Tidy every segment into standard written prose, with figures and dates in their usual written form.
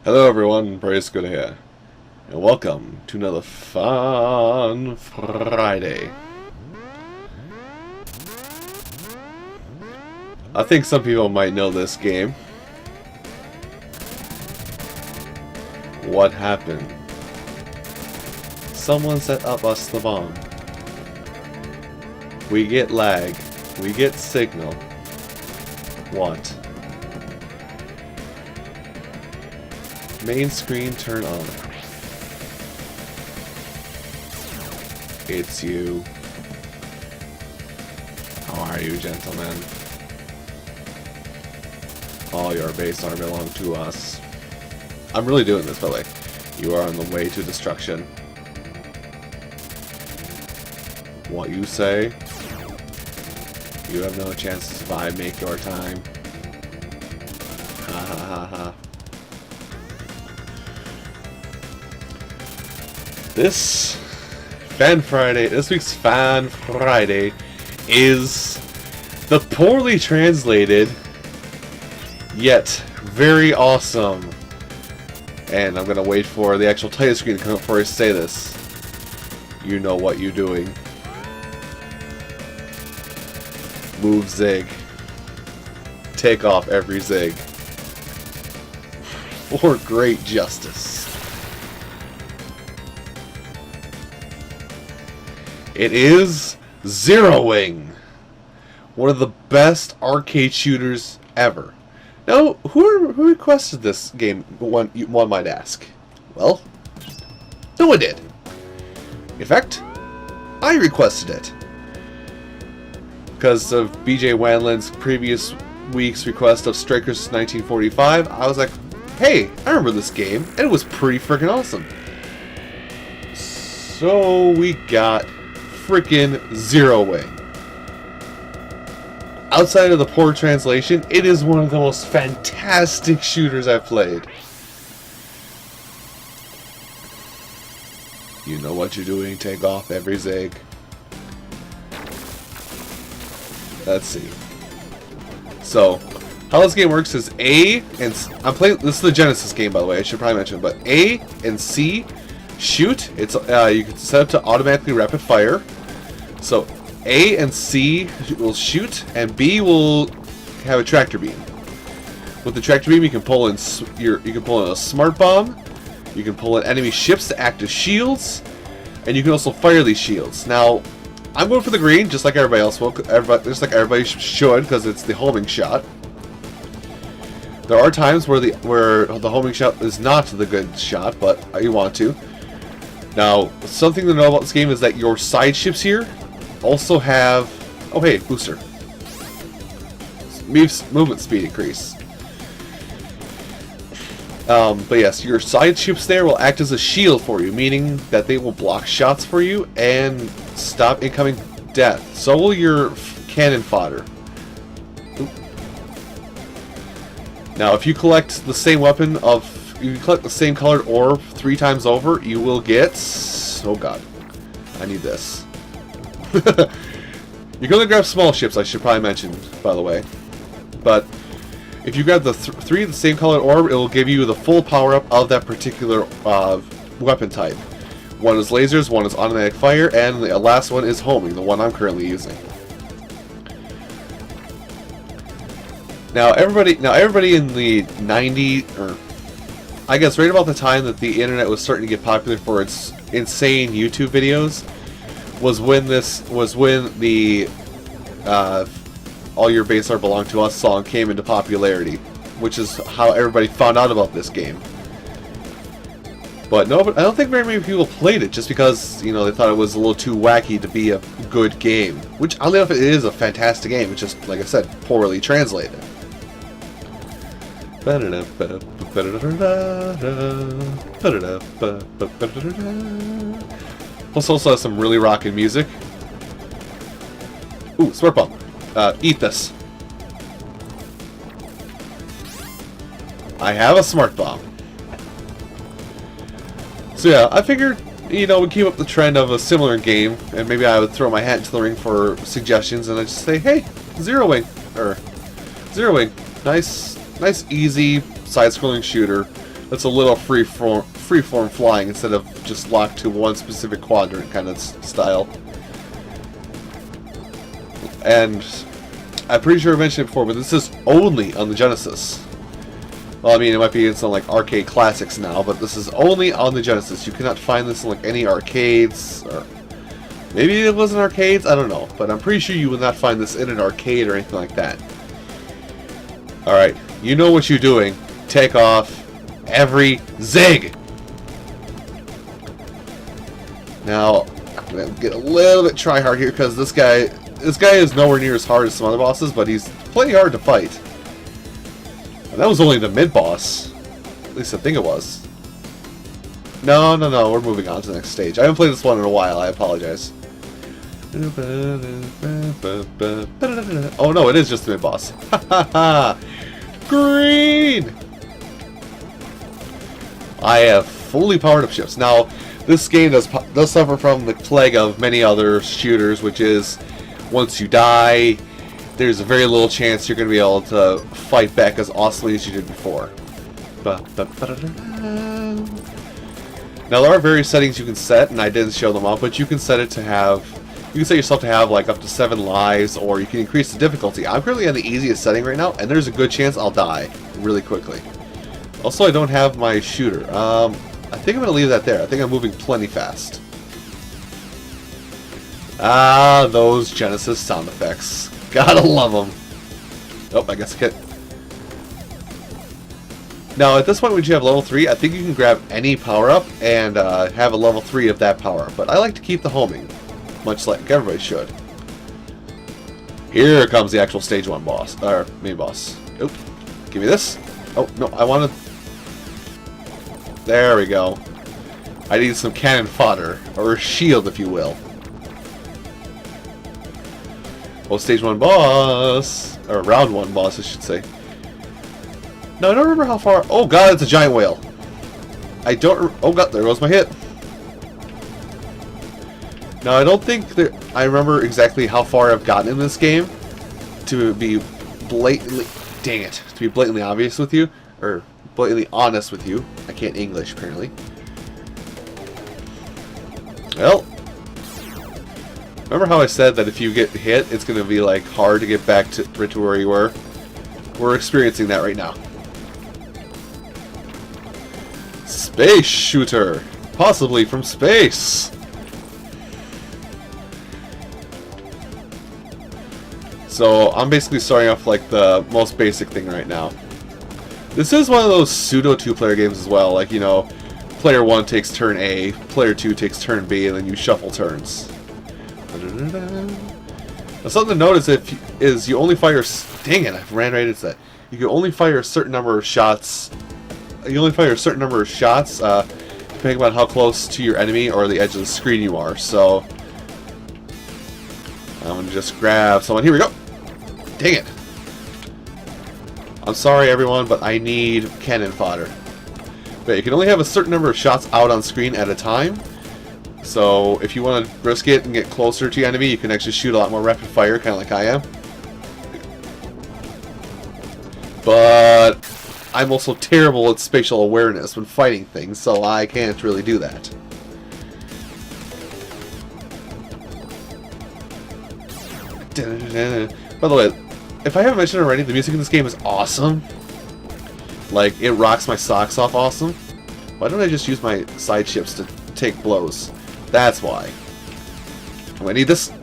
Hello everyone, Praise Good here, and welcome to another fun Friday. I think some people might know this game. What happened? Someone set up us the bomb. We get lag. We get signal. What? Main screen turn on. It's you. How are you, gentlemen? All your base armor belong to us. I'm really doing this, by the way. You are on the way to destruction. What you say? You have no chance to survive. Make your time. Ha ha ha ha. This week's Fan Friday is the poorly translated, yet very awesome. And I'm gonna wait for the actual title screen to come up before I say this. You know what you're doing. Move zig. Take off every zig. For great justice. It is Zero Wing, one of the best arcade shooters ever. Now, who requested this game, one might ask? Well, no one did. In fact, I requested it. Because of BJ Wanlon's previous week's request of Strikers 1945, I was like, hey, I remember this game, and it was pretty freaking awesome. So we got freaking Zero Wing. Outside of the poor translation, it is one of the most fantastic shooters I've played. You know what you're doing, take off every zig. Let's see. So, how this game works is A and I'm playing. This is the Genesis game, by the way. I should probably mention, but A and C shoot. It's you can set up to automatically rapid fire. So A and C will shoot, and B will have a tractor beam. With the tractor beam, you can pull in a smart bomb. You can pull in enemy ships to act as shields, and you can also fire these shields. Now, I'm going for the green, just like everybody else will. Just like everybody should, because it's the homing shot. There are times where the homing shot is not the good shot, but you want to. Now, something to know about this game is that your side ships here also have... Oh, hey, booster. Movement speed increase. But yes, your side ships there will act as a shield for you, meaning that they will block shots for you and stop incoming death. So will your cannon fodder. Oop. Now, if you collect the same weapon you collect the same colored orb 3 times over, you will get... Oh god. I need this. You can only grab small ships, I should probably mention, by the way. But if you grab the 3 of the same colored orb, it will give you the full power-up of that particular weapon type. One is lasers, one is automatic fire, and the last one is homing, the one I'm currently using. Now everybody in the 90s, or I guess right about the time that the internet was starting to get popular for its insane YouTube videos, was when the All Your Base Are Belong to Us song came into popularity, which is how everybody found out about this game. But no, I don't think very many people played it just because, you know, they thought it was a little too wacky to be a good game. Which, oddly enough, it is a fantastic game. It's just, like I said, poorly translated. Plus also has some really rockin' music. Ooh, smart bomb. Eat this. I have a smart bomb. So yeah, I figured, you know, we'd keep up the trend of a similar game, and maybe I would throw my hat into the ring for suggestions, and I'd just say, hey, Zero Wing. Nice, easy, side-scrolling shooter. that's a little free-form flying instead of just locked to one specific quadrant kind of style. And I'm pretty sure I mentioned it before, but this is only on the Genesis. Well, I mean, it might be in some like arcade classics now, but this is only on the Genesis. You cannot find this in like any arcades, or maybe it was in arcades, I don't know. But I'm pretty sure you will not find this in an arcade or anything like that. Alright, you know what you're doing. Take off every zig! Now, I'm going to get a little bit try-hard here, because this guy is nowhere near as hard as some other bosses, but he's plenty hard to fight. And that was only the mid-boss. At least I think it was. No, we're moving on to the next stage. I haven't played this one in a while, I apologize. Oh no, it is just the mid-boss. Ha ha ha! Green! I have fully powered up ships. Now, this game does suffer from the plague of many other shooters, which is once you die, there's a very little chance you're going to be able to fight back as awesomely as you did before. Now, there are various settings you can set, and I didn't show them all, but you can set it to have, you can set yourself to have like up to 7 lives, or you can increase the difficulty. I'm currently on the easiest setting right now, and there's a good chance I'll die really quickly. Also, I don't have my shooter. I think I'm going to leave that there. I think I'm moving plenty fast. Ah, those Genesis sound effects. Gotta love them. Oh, I guess I can't. Now, at this point, when you have level 3, I think you can grab any power-up and have a level 3 of that power-up. But I like to keep the homing, much like everybody should. Here comes the actual stage 1 boss, or main boss. Oop, give me this. Oh, no, I wanted... There we go. I need some cannon fodder, or a shield, if you will. Well, stage 1 boss, or round 1 boss, I should say. No, I don't remember how far. Oh god, it's a giant whale. I don't. Oh god, there goes my hit. Now, I don't think that I remember exactly how far I've gotten in this game to be blatantly. Dang it! To be blatantly obvious with you, or blatantly honest with you. I can't English apparently. Well. Remember how I said that if you get hit, it's going to be like hard to get back to where you were? We're experiencing that right now. Space shooter! Possibly from space! So, I'm basically starting off like the most basic thing right now. This is one of those pseudo 2-player games as well. Like, you know, player 1 takes turn A, player 2 takes turn B, and then you shuffle turns. Now, something to notice is you only fire. Dang it! I ran right into that. You can only fire a certain number of shots. You only fire a certain number of shots, depending on how close to your enemy or the edge of the screen you are. So I'm gonna just grab someone. Here we go. Dang it! I'm sorry, everyone, but I need cannon fodder. But you can only have a certain number of shots out on screen at a time. So, if you want to risk it and get closer to your enemy, you can actually shoot a lot more rapid fire, kind of like I am. But I'm also terrible at spatial awareness when fighting things, so I can't really do that. By the way, if I haven't mentioned already, the music in this game is awesome. Like, it rocks my socks off awesome. Why don't I just use my side ships to take blows? That's why. Oh, I need this.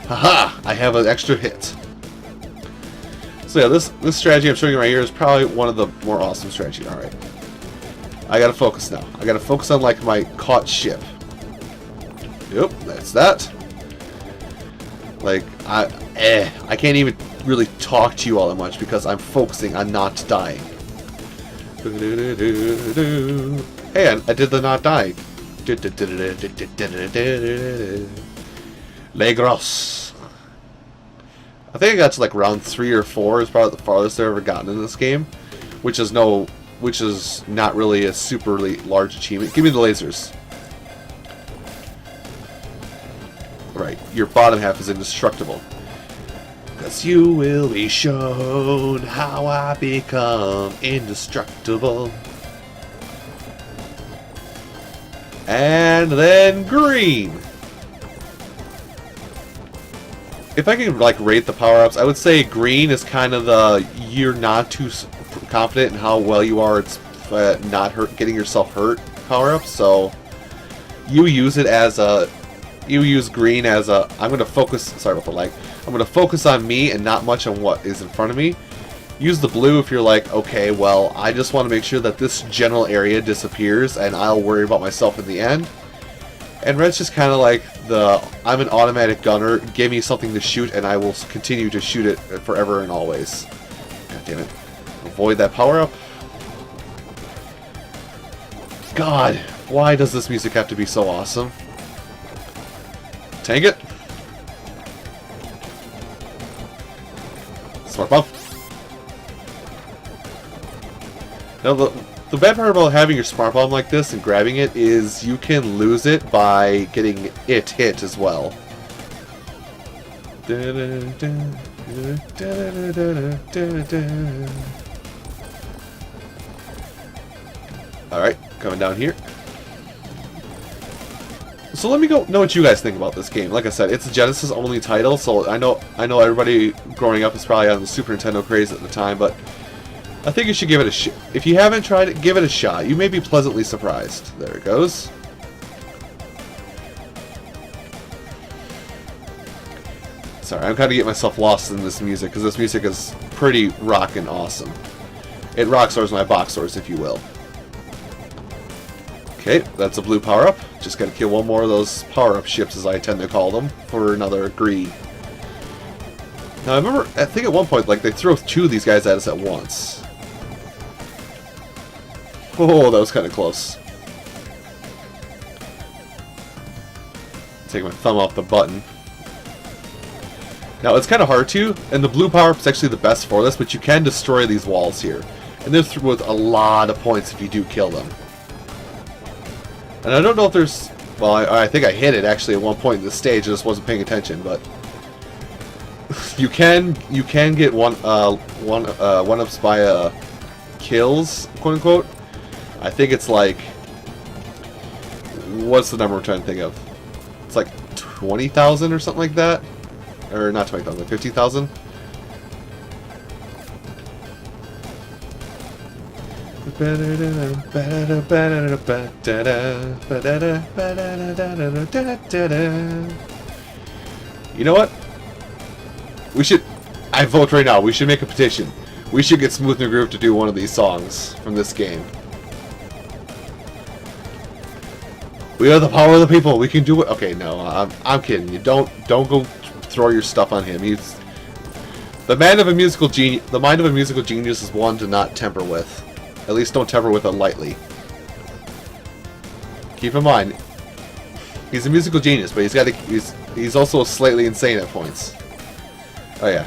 Haha! I have an extra hit. So yeah, this strategy I'm showing you right here is probably one of the more awesome strategies. Alright. I gotta focus now. I gotta focus on like my caught ship. Yep, that's that. Like, I can't even really talk to you all that much because I'm focusing on not dying. Hey, I did the not dying. Legros. I think I got to like round 3 or 4 is probably the farthest I've ever gotten in this game, which is not really a super large achievement. Give me the lasers. Right, your bottom half is indestructible. Cause you will be shown how I become indestructible. And then green. If I can like rate the power-ups, I would say green is kind of the you're not too confident in how well you are. It's not getting yourself hurt power-up. So you use it as a use green as a I'm going to focus. Sorry about the lag. I'm going to focus on me and not much on what is in front of me. Use the blue if you're like, okay, well, I just want to make sure that this general area disappears and I'll worry about myself in the end. And red's just kind of like I'm an automatic gunner, give me something to shoot and I will continue to shoot it forever and always. God damn it. Avoid that power up. God, why does this music have to be so awesome? Tank it. Smart bump. Now the bad part about having your smart bomb like this and grabbing it is you can lose it by getting it hit as well. Alright, coming down here. So let me know what you guys think about this game. Like I said, it's a Genesis only title, so I know everybody growing up is probably on the Super Nintendo craze at the time, but I think you should give it a shot. If you haven't tried it, give it a shot. You may be pleasantly surprised. There it goes. Sorry, I'm kind of getting myself lost in this music, because this music is pretty rockin' awesome. It rock stars my box stars, if you will. Okay, that's a blue power-up. Just gotta kill one more of those power-up ships, as I tend to call them, for another green. Now, I think at one point, like, they throw two of these guys at us at once. Oh, that was kind of close. Take my thumb off the button. Now, it's kind of hard to, and the blue power-up is actually the best for this, but you can destroy these walls here. And they're through with a lot of points if you do kill them. And I don't know if there's... Well, I think I hit it, actually, at one point in the stage. I just wasn't paying attention, but... You can get one-ups by kills, quote-unquote. I think it's like... What's the number I'm trying to think of? It's like 20,000 or something like that? Or not 20,000, 50,000? You know what? We should... I vote right now. We should make a petition. We should get Smooth and Groove to do one of these songs from this game. We are the power of the people. We can do it. Okay, no, I'm kidding you. Don't go throw your stuff on him. He's the mind of a musical genius. The mind of a musical genius is one to not temper with. At least don't temper with it lightly. Keep in mind, he's a musical genius, but he's also slightly insane at points. Oh yeah.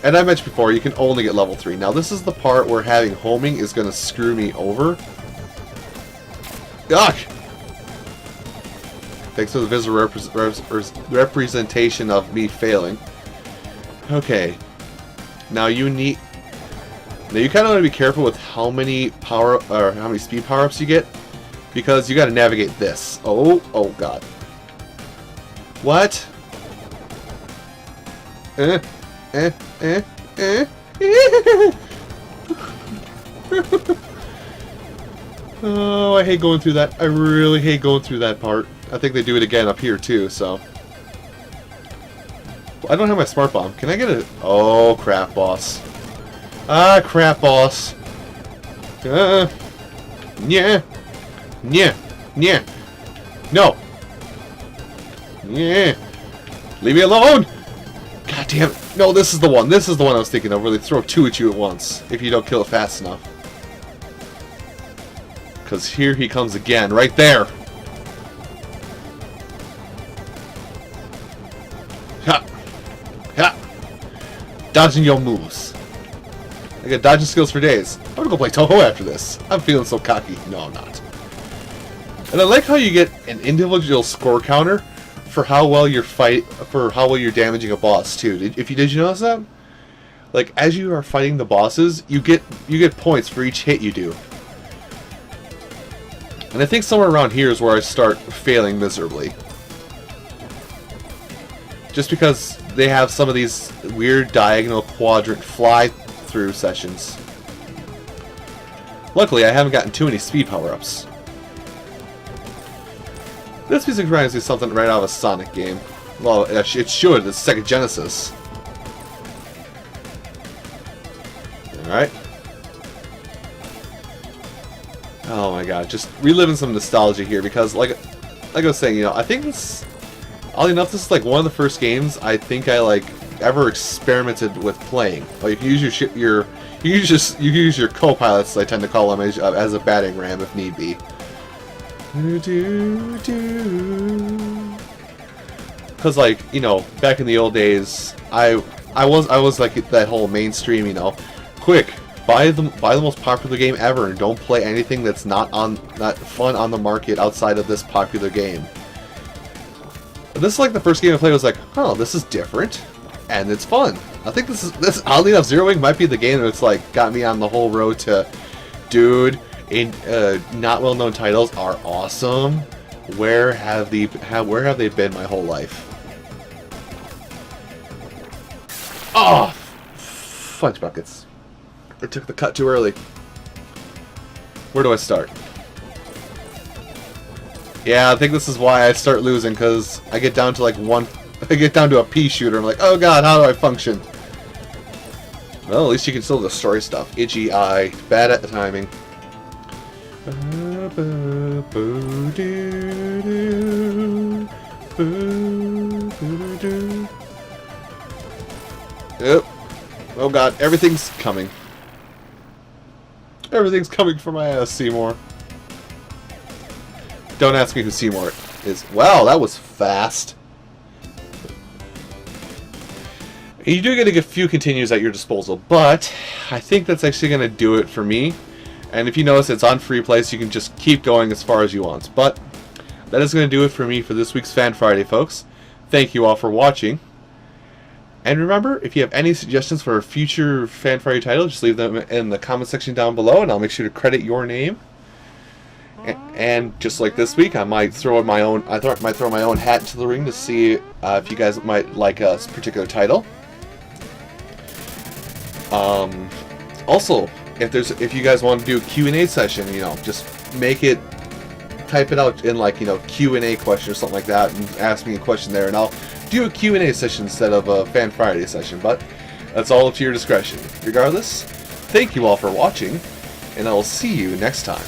And I mentioned before, you can only get level 3. Now this is the part where having homing is going to screw me over. Yuck! Thanks for the visual representation of me failing. Okay. Now you kind of want to be careful with how many speed power-ups you get, because you got to navigate this. Oh god. What? Oh, I hate going through that. I really hate going through that part. I think they do it again up here too, so. I don't have my smart bomb. Can I get a... Oh, crap, boss. Ah, crap, boss. Yeah. Yeah. Yeah. No. Yeah. Leave me alone! God damn it. No, this is the one. This is the one I was thinking of, where they throw two at you at once, if you don't kill it fast enough. Because here he comes again, right there. Ha! Ha! Dodging your moves. I got dodging skills for days. I'm gonna go play Touhou after this. I'm feeling so cocky. No, I'm not. And I like how you get an individual score counter for how well you're damaging a boss too. Did you notice that? Like, as you are fighting the bosses, you get points for each hit you do. And I think somewhere around here is where I start failing miserably. Just because they have some of these weird diagonal quadrant fly-through sessions. Luckily, I haven't gotten too many speed power-ups. This music reminds me of something right out of a Sonic game. Well, it should. It's Sega Genesis. Alright. Oh my god, just reliving some nostalgia here because, like I was saying, you know, I think this, oddly enough, this is like one of the first games I think I like ever experimented with playing. Like, you can use your co-pilots, I tend to call them, as a battering ram if need be. Because, like, you know, back in the old days, I was like that whole mainstream, you know, quick, buy the most popular game ever and don't play anything that's not fun on the market outside of this popular game. This is like the first game I played. Was like, oh, this is different, and it's fun. I think this oddly enough, Zero Wing might be the game that's like got me on the whole road to, dude, not well-known titles are awesome. Where have they been my whole life? Oh, fudge buckets. I took the cut too early. Where do I start? Yeah, I think this is why I start losing, because I get down to like I get down to a pea shooter. I'm like, oh god, how do I function? Well, at least you can still destroy stuff. Itchy eye, bad at the timing. Yep. Oh god, everything's coming. Everything's coming for my ass, Seymour. Don't ask me who Seymour is. Wow, that was fast. You do get a few continues at your disposal, but I think that's actually going to do it for me. And if you notice, it's on free play, so you can just keep going as far as you want. But that is going to do it for me for this week's Fan Friday, folks. Thank you all for watching. And remember, if you have any suggestions for a future Fan Friday title, just leave them in the comment section down below, and I'll make sure to credit your name. And just like this week, I might throw my own. Might throw my own hat into the ring to see if you guys might like a particular title. Also, if you guys want to do a Q&A session, you know, just type it out in like, you know, Q&A question or something like that, and ask me a question there, and I'll do a Q&A session instead of a Fan Friday session. But that's all up to your discretion. Regardless, thank you all for watching, and I will see you next time.